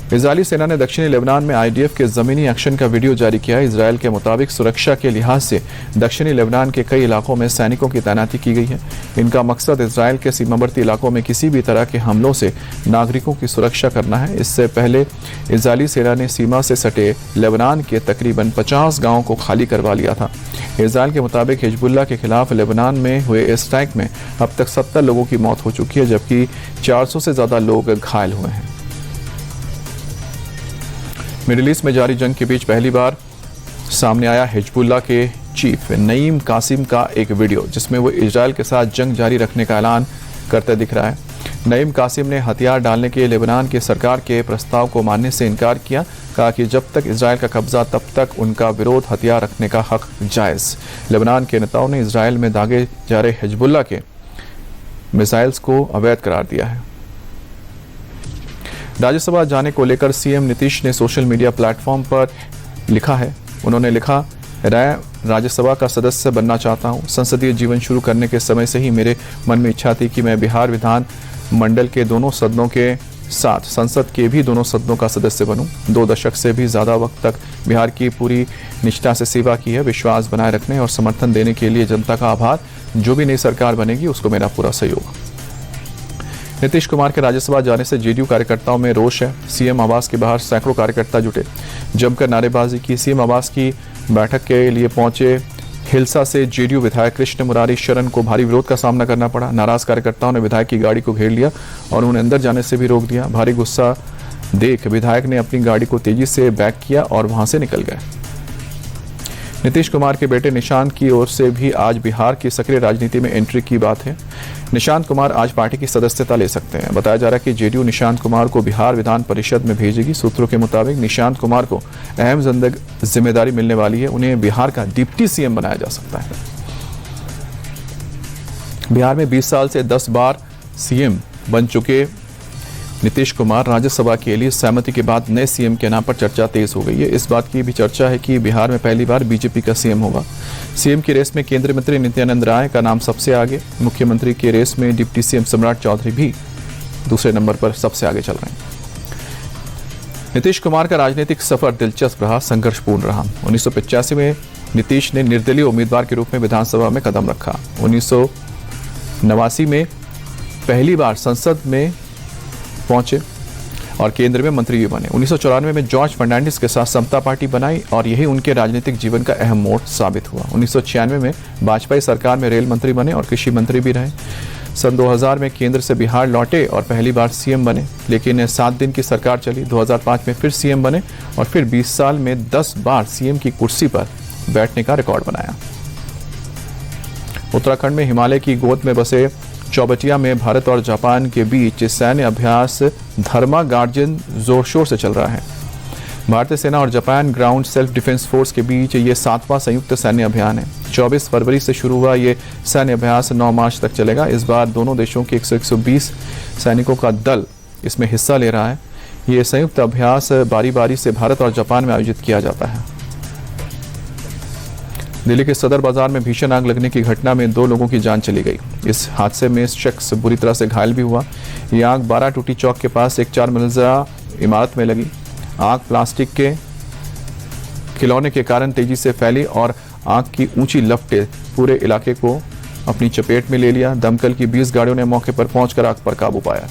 Israeli सेना ने दक्षिणी लेबनान में आईडीएफ के जमीनी एक्शन का वीडियो जारी किया। इजरायल के मुताबिक सुरक्षा के लिहाज से दक्षिणी लेबनान के कई इलाकों में सैनिकों की तैनाती की गई है। इनका मकसद इजरायल के सीमावर्ती इलाकों में किसी भी तरह के हमलों से नागरिकों की सुरक्षा करना है। इससे पहले इजरायली सेना ने सीमा से सटे लेबनान के तकरीबन 50 गाँवों को खाली करवा लिया था। इजरायल के मुताबिक हिजबुल्लाह के खिलाफ लेबनान में हुए इस स्ट्राइक में अब तक 70 लोगों की मौत हो चुकी है, जबकि 400 से ज्यादा लोग घायल हुए हैं। मिडिल ईस्ट में जारी जंग के बीच पहली बार सामने आया हिजबुल्लाह के चीफ नईम कासिम का एक वीडियो, जिसमें वो इजरायल के साथ जंग जारी रखने का ऐलान करते दिख रहा है। नईम कासिम ने हथियार डालने के लेबनान की सरकार के प्रस्ताव को मानने से इनकार किया। कहा कि जब तक इजरायल का कब्जा तब तक उनका विरोध हथियार रखने का हक जायज। लेबनान के नेताओं ने इजरायल में दागे जा रहे हिजबुल्लाह के मिसाइल्स को अवैध करार दिया है। राज्यसभा जाने को लेकर सीएम नीतीश ने सोशल मीडिया प्लेटफॉर्म पर लिखा है। उन्होंने लिखा, राज्यसभा का सदस्य बनना चाहता हूं। संसदीय जीवन शुरू करने के समय से ही मेरे मन में इच्छा थी कि मैं बिहार विधान मंडल के दोनों सदनों के साथ संसद के भी दोनों सदनों का सदस्य बनूं। 2 दशक से भी ज्यादा वक्त तक बिहार की पूरी निष्ठा से सेवा की है। विश्वास बनाए रखने और समर्थन देने के लिए जनता का आभार। जो भी नई सरकार बनेगी उसको मेरा पूरा सहयोग। नीतीश कुमार के राज्यसभा जाने से जेडीयू कार्यकर्ताओं में रोष है। सीएम आवास के बाहर सैकड़ों कार्यकर्ता जुटे, जमकर नारेबाजी की। सीएम आवास की बैठक के लिए पहुंचे हिलसा से जेडीयू विधायक कृष्ण मुरारी शरण को भारी विरोध का सामना करना पड़ा। नाराज कार्यकर्ताओं ने विधायक की गाड़ी को घेर लिया और उन्हें अंदर जाने से भी रोक दिया। भारी गुस्सा देख विधायक ने अपनी गाड़ी को तेजी से बैक किया और वहां से निकल गए। नीतीश कुमार के बेटे निशांत की ओर से भी आज बिहार की सक्रिय राजनीति में एंट्री की बात है। निशांत कुमार आज पार्टी की सदस्यता ले सकते हैं। बताया जा रहा है कि जेडीयू निशांत कुमार को बिहार विधान परिषद में भेजेगी। सूत्रों के मुताबिक निशांत कुमार को अहम जिम्मेदारी मिलने वाली है। उन्हें बिहार का डिप्टी सीएम बनाया जा सकता है। बिहार में 20 साल से 10 बार सीएम बन चुके नीतीश कुमार राज्यसभा के लिए सहमति के बाद नए सीएम के नाम पर चर्चा तेज हो गई है। इस बात की भी चर्चा है कि बिहार में पहली बार बीजेपी का सीएम होगा। सीएम की रेस में केंद्रीय मंत्री नित्यानंद राय का नाम सबसे आगे। मुख्यमंत्री की रेस में डिप्टी सीएम सम्राट चौधरी भी दूसरे नंबर पर सबसे आगे चल रहे हैं। नीतीश कुमार का राजनीतिक सफर दिलचस्प रहा, संघर्षपूर्ण रहा। 1985 में नीतीश ने निर्दलीय उम्मीदवार के रूप में विधानसभा में कदम रखा। 1989 में पहली बार संसद में पहुंचे और केंद्र में मंत्री भी बने। 1994 में जॉर्ज फर्नांडिस के साथ समता पार्टी बनाई और यही उनके राजनीतिक जीवन का अहम मोड़ साबित हुआ। 1996 में वाजपेयी सरकार में रेल मंत्री बने और कृषि मंत्री भी रहे। सन 2000 में केंद्र से बिहार लौटे और पहली बार सीएम बने, लेकिन 7 दिन की सरकार चली। 2005 में फिर सीएम बने और फिर 20 साल में 10 बार सीएम की कुर्सी पर बैठने का रिकॉर्ड बनाया। उत्तराखंड में हिमालय की गोद में बसे चौबटिया में भारत और जापान के बीच सैन्य अभ्यास धर्मा गार्जियन जोर शोर से चल रहा है। भारतीय सेना और Japan ground self defence force के बीच ये 7वां संयुक्त सैन्य अभियान है। 24 फरवरी से शुरू हुआ ये सैन्य अभ्यास 9 मार्च तक चलेगा। इस बार दोनों देशों के 120 सैनिकों का दल इसमें हिस्सा ले रहा है। ये संयुक्त अभ्यास बारी बारी से भारत और जापान में आयोजित किया जाता है। दिल्ली के सदर बाजार में भीषण आग लगने की घटना में 2 लोगों की जान चली गई। इस हादसे में शख्स बुरी तरह से घायल भी हुआ। ये आग 12 टूटी चौक के पास एक 4 मंजिला इमारत में लगी। आग प्लास्टिक के खिलौने के कारण तेजी से फैली और आग की ऊंची लपटें पूरे इलाके को अपनी चपेट में ले लिया। दमकल की 20 गाड़ियों ने मौके पर पहुंचकर आग पर काबू पाया।